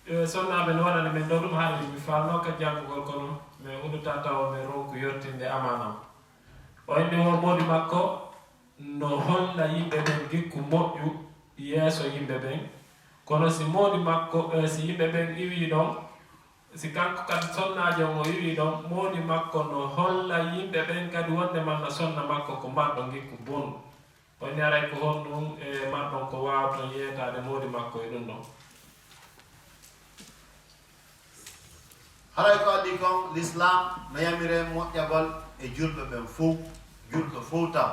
Speaker 3: sonnaɓe no waɗani men ɗo ɗum haali mi falno ka janngugol kono mi huɗata tawa mi ronku yottinde amanam o indi wo modi makko no holla yimɓe ɓen gikku moƴƴu yeeso yimɓe ɓen kono si modi makko si yimɓe ɓen iwi ɗon si kanko kadi sonnajo mo iwi ɗon modi makko no holla yimɓe ɓen kadi wonde man no sonna makko ko mbaɗɗo gikku bonɗu o indi aray ko honɗum e maɗɗon ko wawata yeetade modi makko e ɗum ɗon
Speaker 4: haray ko addi kon l'islam no yamire moƴƴagol e julɓe ɓen fof julɗo fof taw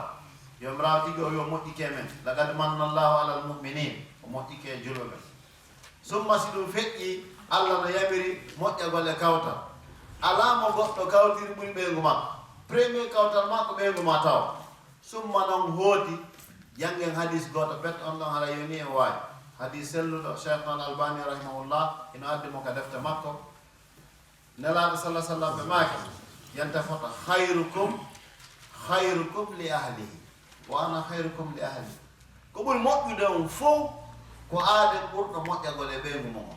Speaker 4: yomirawo tigi o yo moƴƴike men lagad manna llahu ala almuminin o moƴƴike e julɓe ɓen summa si ɗum feƴƴi allah no yamiri moƴƴagol e kawtal alamo goɗɗo kawtiri ɓuri ɓeygu makko premier kawtal makko ɓeygu ma taw summa noon hooti janggen hadis goto bet on ɗon hara yoni e waawi hadis selluɗo cheikh non albani rahimahullah ino addi mo ka defte makko nelaɗo sallah sallam ɓe maake yanta fota khayrukum li ahlihi wa ana khayrukum li ahli ko ɓuri moƴƴude on fof ko aade ɓurɗo moƴƴagol e ɓeygu mum o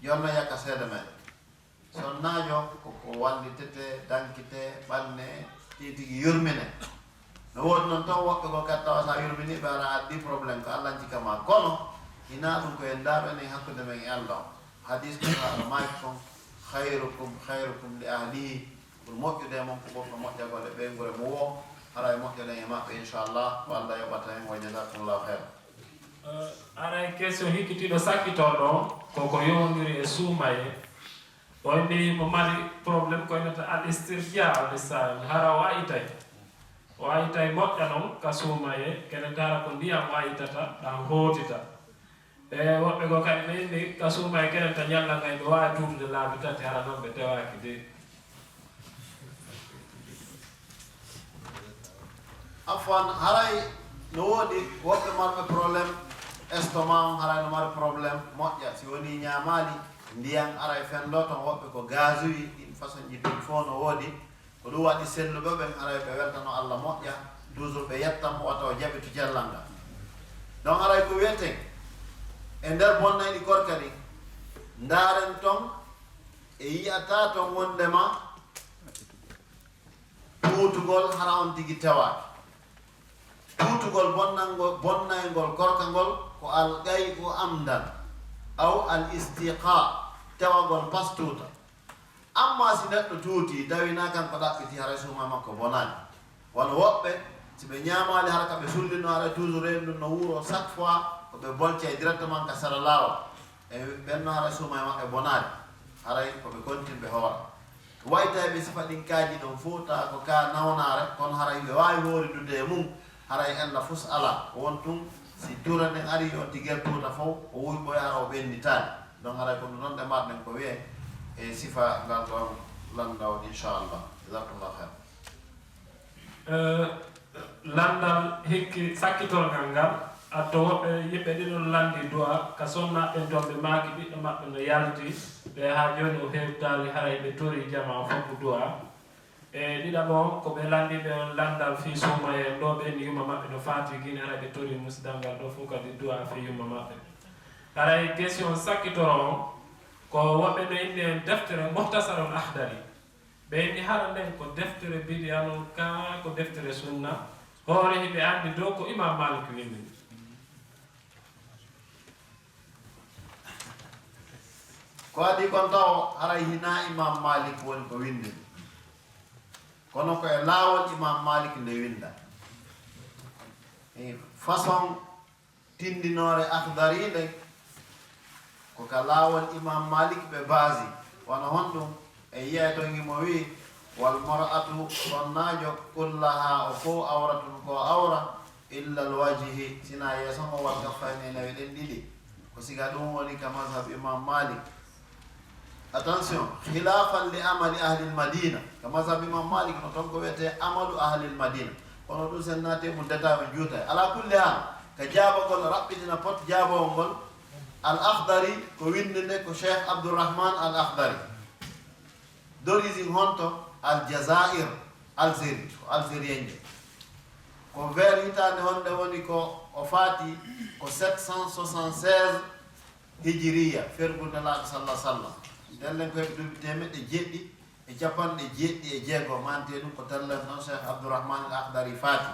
Speaker 4: jonno yakka seede meɗen sonnajo koko wallitete dankite ɓanne tigi yurmine no woodi noon taw woɓɓe ko kadi tawa sa yurmini ɓe ara addi probléme ko allah jikama kono hina ɗum koye ndaɓen e hakkude men e allah o hadis ko aɗa maaki kon khayrukum li ahlihi ɓuri moƴƴude mon ko ɓurɗo moƴƴagol e ɓeygure mo wo haray moƴƴoɗen e maɓɓe inchallah ko allah yoɓata hen wa jasakumllahu heira
Speaker 3: aray question hikkitiɗo sakkitoɗo koko yowdiri e suumaye o indi mo mari probléme koynata al istirja alissam hara o ayitay moƴƴa noon ka suumaye kene tara ko ndiyam ayitata ɗan hootita e woɓɓe go kadi ne indi ka suumaye kenen ta ñalla ngay ɓe wawi tutude laabi tati hara noon ɓe tewaki de
Speaker 4: afwan haray no woodi woɓɓe marɓe probléme estomac on haray no mari probléme moƴƴa si woni ñamali ndiyam aray fendo ton woɓɓe ko gaz uji ɗin façon ji ɗin fof no woodi ko ɗum waɗi selluɓe ɓen haray ɓe weltano allah moƴƴa toujours ɓe yettanmo wata o jaɓi to jellal ngal donc haray ko wiyeten e nder bonnayɗi korka ɗi ndaren ton e yiyata ton wondema tuutugol hara on tigi tewaki tuutugol bonnaygol korkangol ko algay o amdan aw al istiqa tewagol pastuta amma si neɗɗo tuuti dawina kanko ɗaɓɓiti haray suuma makko bonani wono woɓɓe si ɓe ñamali hara ka ɓe sullino haray toujours rendu no wuuro chaque fois ko ɓe bolce directement ka sara lawol e ɓenno haray suuma maɓɓe bonani haray koɓe continɓe hoora waytaɓe sifa ɗin kaaji ɗon fof ta ko ka nawnare kono haray ɓe wawi horidude e mum haray ella fus ala won tum si tura nden ari on tigel tuuta fof o wuy ɓoy hara o ɓenditani donc haray ko ɗum noon ɗe mbaɗɗen ko wiye e sifa ngal ɗon landawol inchallah jasakumllah heir
Speaker 3: landal hikki sakkitolngal ngal atto woɓɓe yimɓe ɗiɗon landi duwa ka sonnaɓe ton ɓe maaki ɓiɗɗo maɓɓe no yalti ɓe ha joni o hewtali haray ɓe tori jama o foppu duwa e ɗiɗaɓo ko ɓe landiɓe on landal fi suumayen ɗo ɓenni yumma maɓɓe no faati guine haray ɓe tori musidal ngal ɗo fof kadi duwa fi yumma maɓɓe haray question sakkitoro on ko woɓɓe no indi en deftere muhtasarul ahdari ɓe indi hara nden ko deftere bidiya noon ka ko deftere sunna hoore hiɓe andi dow ko imam malik windi
Speaker 4: ko adi kon taw haray hina imam malik woni ko windi kono ko e laawol imam malik nde winda façon tindinore akhdari nde ko ka laawol imam malik ɓe basi wono honɗum e yeytoyimo wi wal mar'atu sonnajo kullaha o fo awratun ko awra illa al wajhi sina yeesomo wal gaffayne nawi ɗen ɗiɗi ko siga ɗum woni ka mazhab imam malik attention khilafan li amali ahli al madina ka mazhab imam malik no ton ko wiyete amalu ahli al madina kono ɗum sen naate mo data o juutay ala kulli hal ka jaabagol raɓɓitina pot jaabowol ngol al akhdari ko winde nde ko cheikh abdourahman al akhdari d'origine honto aljazair algérie ko algérien je ko vers hitande honde woni ko o faati ko 776 hijiriya fergude laaɗo sallah sallam dellen koye duuɓi temeɗɗe jeɗɗi e capanɗe jeɗɗi e jeegom mante ɗum ko tellen noon cheikh abdourahmane al akhdari faati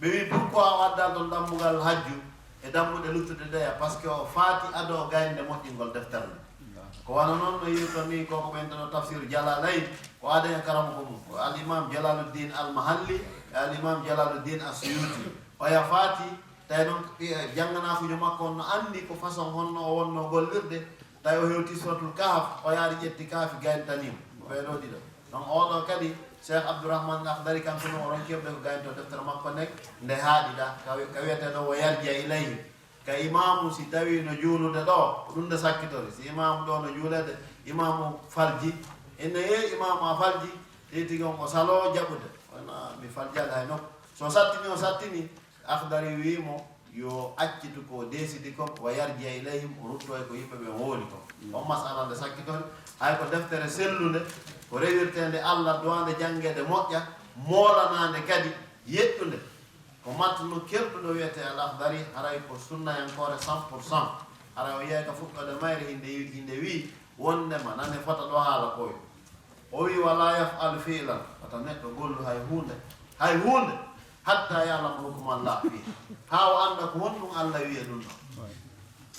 Speaker 4: ɓe wi pourquoi o addal ɗon dammugal hajju e dammuɗe luttude ɗeya par ce que o faati ado gaynde moƴƴingol deftere nde ko wana noon no yii ton ni koko ɓenteno tafsir jalalayn ko aada e karama ko mum ko al imam jalaluddin al mahalli e al imam jalaluddin as-suyuti oya faati tawi noon jangganafujo makko on no anndi ko façon honno o wonno gollirde tawi o hewti suratul kahf o yaari ƴetti kaafi gayntanimo ɓeɗo ɗiɗo donc oɗo kadi cheikh abdourahmane akhdari kanko noon o ronkirde ko gaynto deftere makko nek nde haaɗiɗa ka wiyeteɗo o yarja ilayhi ka imamu si tawi no juulude ɗo ko ɗum nde sakkitori si imamu ɗo no juulede imamu falji ene ye imamu a falji titi on o salo jaɓude wona mi faljaɗe hay nokku so sattini o sattini akhdari wimo yo accitu ko desidi ko wa yarji ilayhim o rutto e ko yimɓe ɓe wooli ko on masala nde sakkitori hay ko deftere sellude ko rewirtende allah duwande janggede moƴƴa moolanande kadi yeɗɗude ko mattuno kerɗuɗo wiyete al akhdari haray ko sunnayankore 100%. haray o yeey ka fuɗɗode mayre inde wi wondema nane fota ɗo haala koyo o wi wala yafalu fi'lan wata neɗɗo gollu hay hunde hatta yalama hukumallah fi ha o anda ko honɗum allah wiye ɗum ɗon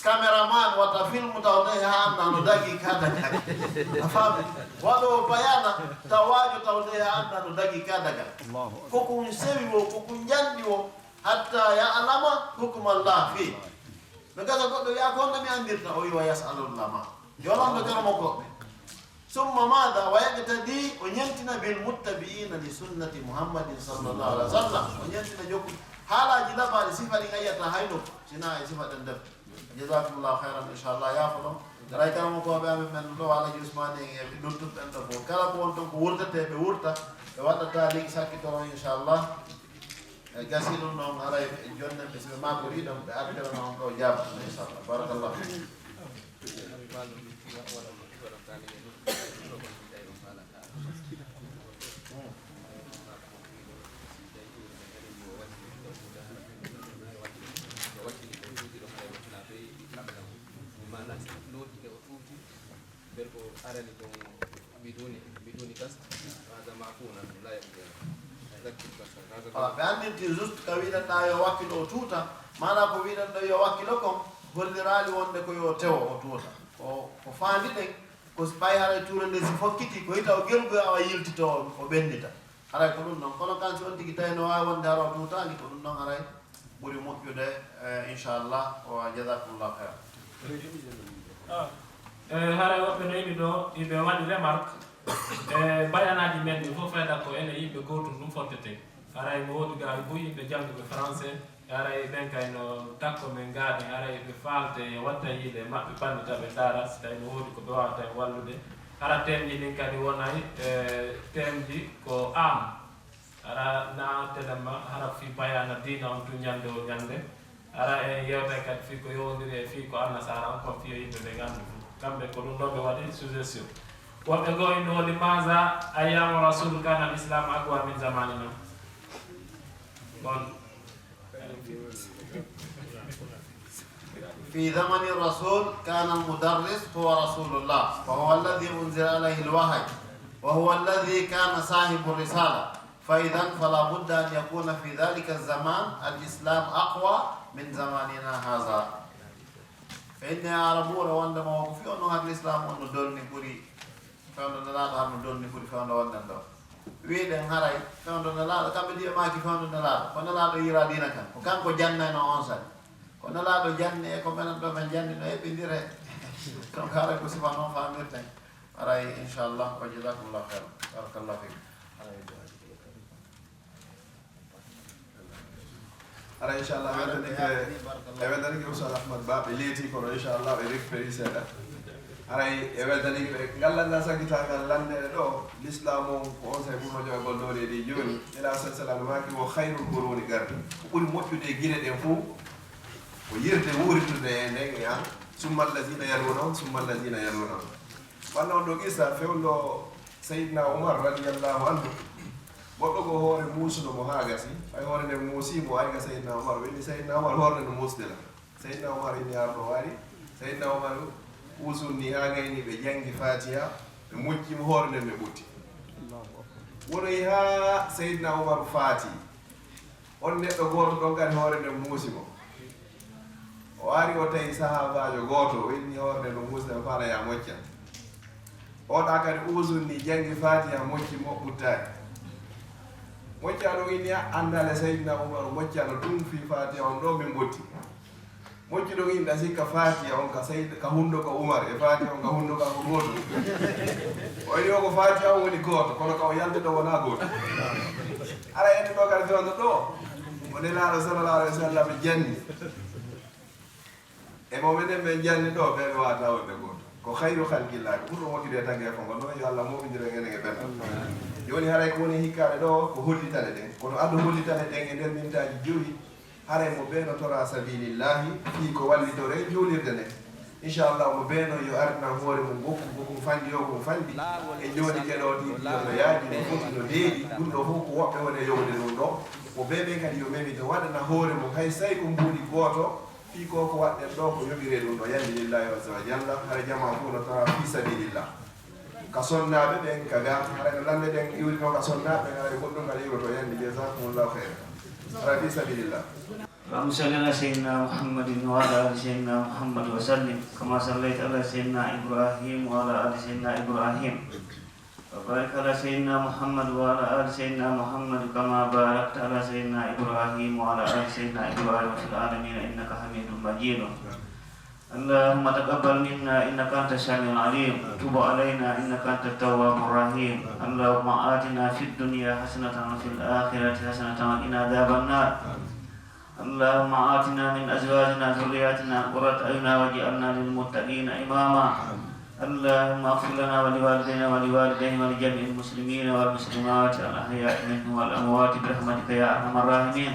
Speaker 4: caméraman wata filmu taw nayi ha anda no dagi ka dagal a faami waɗo bayana taw waajo taw nayi ha anda no dagi ka dagal koko sewi o koko janɗi o hatta yalama hukumallah fi ɓe gasa goɗɗo wiya ko honno mi andirta o wi wa yasalullah ma yolando jaramo goɓɓe summa mada wa yaqtadi o ñentina bil muttabiina li sunnati muhammadin sallallahu alaihi wa sallam o ñentina jokku haalaji labaɗe sifa ɗi gayyata hayno sina e sifa ɗen def jazakumullahu khairan inchallah yaafo ɗon garay karamo koɓe amen men ɗo alaji ousmane e ɓe ɗultuɓɓen ɗo fof kala ko won ton ko wurtete ɓe wurta ɓe waɗata ligui sakkitoro inchallah e gasi ɗum noon haray jonnen ɓe soɓe makori ɗon ɓe ardira noon ɗo jabbo inchallah barakallah
Speaker 1: arani ko biduni kas hada ma'funa la yabda zakir kas
Speaker 4: ɓe andinti juste ka wiɗanɗa yo wakkilo o tuuta mana ko wiɗanɗo yo wakkilo kon hollirali wonde ko yo tewo o tuuta ko faandi ɗen ko ɓay haray tuura nde si fokkiti ko hita o gelgoy awa yiltito o ɓennita haray ko ɗum noon kono kan si on tigi tawi no wawi wonde hara o tuutaki ko ɗum noon haray ɓuuri moƴƴude inchallah o jazakumullahu heira
Speaker 3: haray woɓɓe no yiɗi ɗo yimɓe waɗi remarque e bayanaji men ɗi fof fayda ko ene yimɓe gotum ɗum fottete haray no woodi ga bo yimɓe jangguɓe français haray ɓen kay no takko men gaaɗe haray ɓe falte watta yiide maɓɓe bandita ɓe daara so tawi no woodi ko ɓe wawata en wallude hara thème ji ɗin kadi wonay thème ji ko am hara na telemma hara fi bayana dina on tu ñande o ñande hara en yewta kadi fi ko yowdiri e fi ko annasara on kon fiyo yimɓe ɓe gandu kamɓe ko ɗum ɗo ɓe waɗi suggestion woɓɓe goo inde woni maga ayyamu rasul kana al islam aqwa min zamanina bon
Speaker 4: في زمن الرسول كان المدرس هو رسول الله وهو الذي أنزل عليه الوحي وهو الذي كان صاحب الرسالة فإذا فلا بد أن يكون في ذلك الزمان الإسلام أقوى من زماننا هذا فإن عربورة وعندما وقفوا أنه هذا الإسلام أنه دولني بوري فأنه نلاد أنه دولني بوري فأنه وعندنا دول ويدن هراي فأنه نلاد كم بدي ماكي فأنه نلاد فنلاد يرادينا كان وكان كو جنة نوانسا فنلاد جنة كو من أنتو من جنة نوي بنديره كم هراي كو سفانه فأميرتين هراي إن شاء الله وجزاكم الله خير بارك الله فيك
Speaker 2: ara inchallah e weldaniki Oustaz Ba ɓe leeti kono inchallah ɓe récupéri seeɗa aray e weldaniki ɓe ngallanɗa saggitagal landere ɗo l'islam o ko on say ɓurno joygol dowle ɗi joni ila sallam maki wo hayrul goroni garde ko ɓuuri moƴƴude guine ɗen fof ko yirde wuuritude e ndege an summa allazina yalwunon summa allazina yalwunon wanno on ɗo qissa fewndo Seydina Oumar radiallahu anhu goɗɗo ko hoore muusuno mo haa gasi hay hoore nde muusimo ari ga Seydina Oumar winni Seydina Oumar hoorde no muusde la Seydina Oumar inni arɗo waari Seydina Omaru usunni ha gayni ɓe jangi fatiha ɓe moccimo hoore nden ɓe ɓutti wonoyi ha Seydina Omaru faati on neɗɗo gooto ɗon kadi hoore nden muusimo o ari o tawi sahabajo gooto o inni hoore nden no muusimo faala ya mocca oɗa kadi usunni jangi fatiha moccimo ɓuttani moccano inni andale Seydina Omaru moccano ɗum fi fatiha on ɗo min botti moƴƴuɗo inda sikka fatiha on ka hunndo ko Umar e fatiha on ka hunndo ka ko gooto o wi o ko fatiha on woni gooto kono ka o yaldeɗo wona gooto ara ende ɗo kadi fewndo ɗo mo nelaaɗo sallallahu alayhi wa sallam janni e mo minen ɓe janni ɗo ɓe ɓe wata wonde gooto ko hayru halqillahi ko ɓurɗo moƴƴude tagge ko ngon ɗo yo Allah moɓidire enen e ɓenɗo joni haray ko woni hikkade ɗo ko hollitane ɗen kono adu hollitane ɗen e nder mintaji joyi haray mo beeno tora sabilillahi fii ko wallitore juulirde nde inchallah mo beeno yo ardinan hoore mum gokkum fanndi yo kom fanndi e jooni keɗoɗi no yaaji no foti no deeɗi ɗum ɗo fof ko woɓɓe woni yowde ɗum ɗo mo beeɓe kadi yo memito waɗana hoore mum hay so tawi ko mbuuɗi gooto fii ko waɗɗen ɗo ko yoɓire ɗum ɗo yandi lillahi azza wa jalla hara jama fof no tora fi sabilillah ka sonnaaɓe ɓen ka ga hara no lamɓe ɗen iwrino ka sonnaaɓe hara goɗɗum kala iwroto yandi jasakumullahu khayra hara fi sabilillah.
Speaker 6: اللهم صل على سيدنا محمد وعلى ال سيدنا محمد وسلم كما صليت على سيدنا ابراهيم وعلى ال سيدنا ابراهيم وبارك على سيدنا محمد وعلى ال سيدنا محمد كما باركت على سيدنا ابراهيم وعلى ال سيدنا ابراهيم في العالمين انك حميد مجيد اللهم تقبل منا انك انت السميع العليم تب علينا انك انت التواب الرحيم اللهم آتنا في الدنيا حسنة وفي الآخرة حسنة وقنا عذاب النار اللهم آتنا من أزواجنا ذرياتنا قرة أعين واجعلنا للمتقين إماما اللهم اغفر لنا ولوالدينا ولوالديهم ولجميع المسلمين والمسلمات الأحياء منهم والأموات برحمتك يا أرحم الراحمين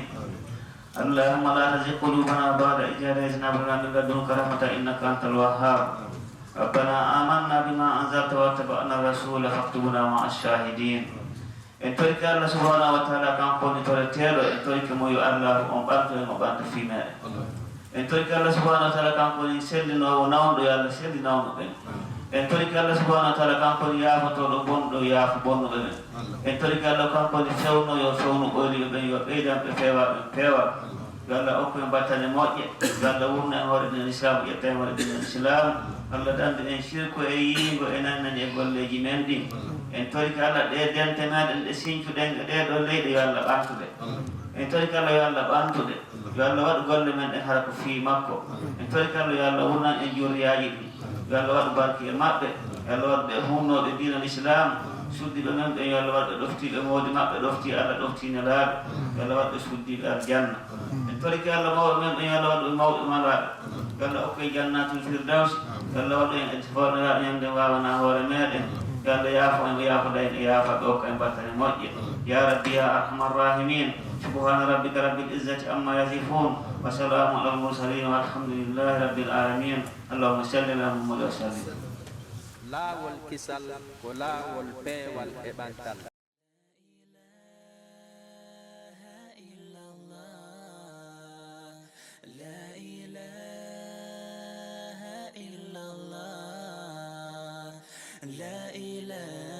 Speaker 6: اللهم لا تزغ قلوبنا بعد إذ هديتنا وهب لنا من لدنك رحمة إنك أنت الوهاب ربنا آمنا بما أنزلت واتبعنا الرسول فاكتبنا مع الشاهدين en toriki Allah subhanahu wa ta'ala kanko ni toreteɗo en toriki mo yo Allah on ɓanto en o ɓanto fi meɗen en toriki Allah subhanahu wa ta'ala kanko ni sellinowo nawɗo yo Allah selli nawno ɓen en toriki Allah subhanahu wa ta'ala kanko ni yaafotoɗo bonɗo yaafo bonnuɓe ɓen en toriki Allah kanko ni fewno yo fewnu ɓoyliɓe ɓen yo ɓeydan ɓe peewal yo Allah okku en battane moƴƴe yo Allah wurna en hoore ɗen islam ƴetta en hoore ɗen islam Allah dande en sirko e yiingo e nannani e golleji men ɗi en toriki Allah ɗe dente meɗen ɗe siñcuɗen e ɗeɗo leyɗe yo Allah ɓantuɗe en toriki Allah yo Allah ɓantuɗe yo Allah waɗu golle men ɗen hara ko fii makko en toriki Allah yo Allah wurnan en juriyaji ɗi yo Allah waɗu barki e maɓɓe yo Allah waɗu ɓe humnoɓe diinal islam suddiɓe men ɓen yo Allah waɗu ɓe ɗoftiɓe moodi maɓɓe ɗofti Allah ɗoftine laaɓe yo Allah waɗu ɓe suddiɓe aljanna en toriki Allah mawɓe men ɓen yo Allah waɗu ɓe mawɓe malaɓe yo Allah hokku e jannatul firdawsi yo Allah waɗu en e forniraɓe ñamde wawana hoore meɗen yo Allah yaafo en yaafoɗa en e yaafaɓe okka en battane moƴƴe ya rabbi ya arhamar rahimin subhana rabbika rabbil izzati amma yasifun wa salamun alal mursalin walhamdulillahi rabbil alamin allahumma salli ala muhammad wa sallim
Speaker 1: laawol kisal ko laawol peewal e ɓantal
Speaker 7: لا إله